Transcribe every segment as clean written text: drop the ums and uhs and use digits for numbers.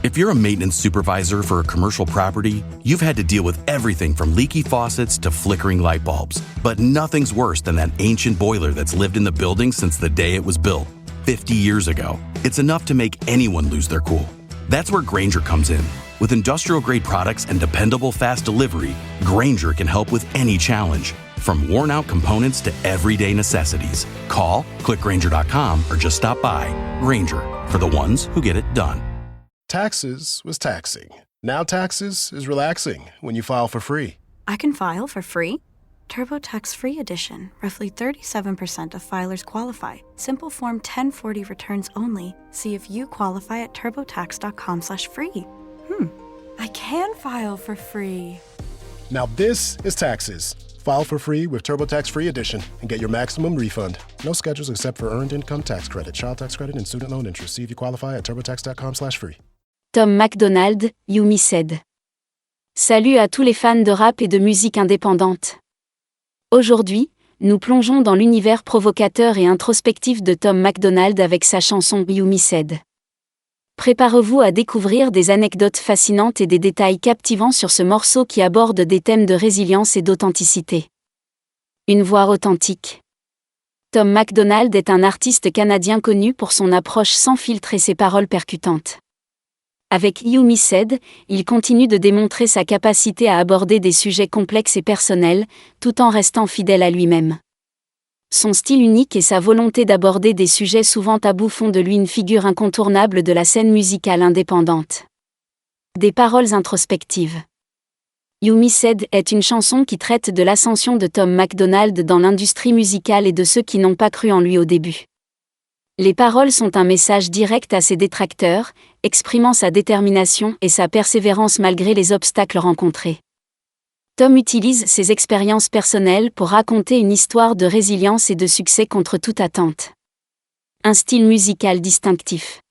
If you're a maintenance supervisor for a commercial property, you've had to deal with everything from leaky faucets to flickering light bulbs. But nothing's worse than that ancient boiler that's lived in the building since the day it was built, 50 years ago. It's enough to make anyone lose their cool. That's where Grainger comes in. With industrial-grade products and dependable fast delivery, Grainger can help with any challenge, from worn-out components to everyday necessities. Call, click Grainger.com, or just stop by. Grainger, for the ones who get it done. Taxes was taxing. Now taxes is relaxing when you file for free. I can file for free? TurboTax Free Edition. Roughly 37% of filers qualify. Simple Form 1040 returns only. See if you qualify at turbotax.com/free. I can file for free. Now this is taxes. File for free with TurboTax Free Edition and get your maximum refund. No schedules except for Earned Income Tax Credit, Child Tax Credit, and Student Loan Interest. See if you qualify at turbotax.com/free. Tom MacDonald, Yumi Said. Salut à tous les fans de rap et de musique indépendante. Aujourd'hui, nous plongeons dans l'univers provocateur et introspectif de Tom MacDonald avec sa chanson Yumi Said. Préparez-vous à découvrir des anecdotes fascinantes et des détails captivants sur ce morceau qui aborde des thèmes de résilience et d'authenticité. Une voix authentique. Tom MacDonald est un artiste canadien connu pour son approche sans filtre et ses paroles percutantes. Avec Yumi Said, il continue de démontrer sa capacité à aborder des sujets complexes et personnels, tout en restant fidèle à lui-même. Son style unique et sa volonté d'aborder des sujets souvent tabous font de lui une figure incontournable de la scène musicale indépendante. Des paroles introspectives. Yumi Said est une chanson qui traite de l'ascension de Tom MacDonald dans l'industrie musicale et de ceux qui n'ont pas cru en lui au début. Les paroles sont un message direct à ses détracteurs, exprimant sa détermination et sa persévérance malgré les obstacles rencontrés. Tom utilise ses expériences personnelles pour raconter une histoire de résilience et de succès contre toute attente. Un style musical distinctif.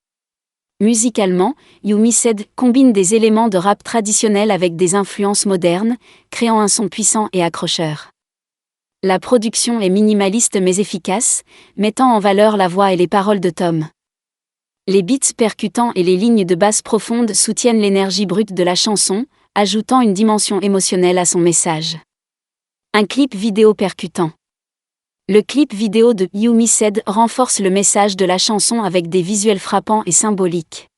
Musicalement, Yumi Said combine des éléments de rap traditionnel avec des influences modernes, créant un son puissant et accrocheur. La production est minimaliste mais efficace, mettant en valeur la voix et les paroles de Tom. Les beats percutants et les lignes de basse profonde soutiennent l'énergie brute de la chanson, ajoutant une dimension émotionnelle à son message. Un clip vidéo percutant. Le clip vidéo de Yumi Said renforce le message de la chanson avec des visuels frappants et symboliques.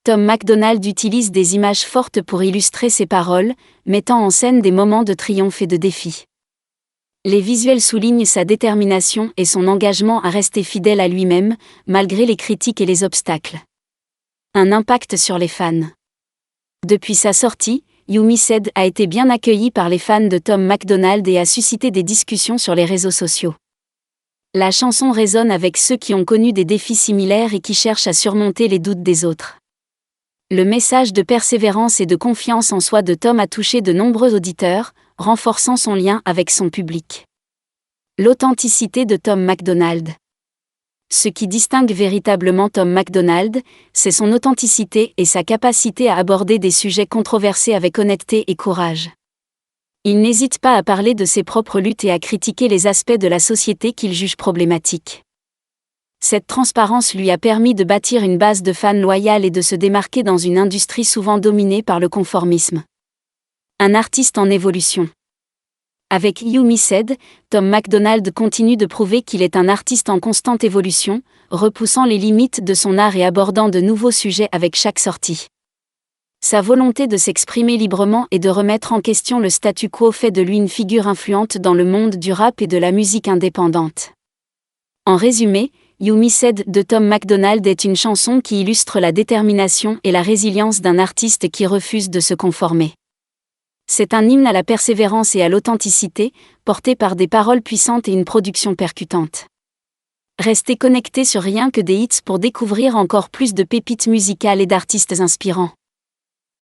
Tom MacDonald utilise des images fortes pour illustrer ses paroles, mettant en scène des moments de triomphe et de défi. Les visuels soulignent sa détermination et son engagement à rester fidèle à lui-même, malgré les critiques et les obstacles. Un impact sur les fans. Depuis sa sortie, Yumi Said a été bien accueilli par les fans de Tom MacDonald et a suscité des discussions sur les réseaux sociaux. La chanson résonne avec ceux qui ont connu des défis similaires et qui cherchent à surmonter les doutes des autres. Le message de persévérance et de confiance en soi de Tom a touché de nombreux auditeurs, renforçant son lien avec son public. L'authenticité de Tom MacDonald. Ce qui distingue véritablement Tom MacDonald, c'est son authenticité et sa capacité à aborder des sujets controversés avec honnêteté et courage. Il n'hésite pas à parler de ses propres luttes et à critiquer les aspects de la société qu'il juge problématiques. Cette transparence lui a permis de bâtir une base de fans loyale et de se démarquer dans une industrie souvent dominée par le conformisme. Un artiste en évolution. Avec Yumi Said, Tom MacDonald continue de prouver qu'il est un artiste en constante évolution, repoussant les limites de son art et abordant de nouveaux sujets avec chaque sortie. Sa volonté de s'exprimer librement et de remettre en question le statu quo fait de lui une figure influente dans le monde du rap et de la musique indépendante. En résumé, Yumi Said de Tom MacDonald est une chanson qui illustre la détermination et la résilience d'un artiste qui refuse de se conformer. C'est un hymne à la persévérance et à l'authenticité, porté par des paroles puissantes et une production percutante. Restez connectés sur Rien que des hits pour découvrir encore plus de pépites musicales et d'artistes inspirants.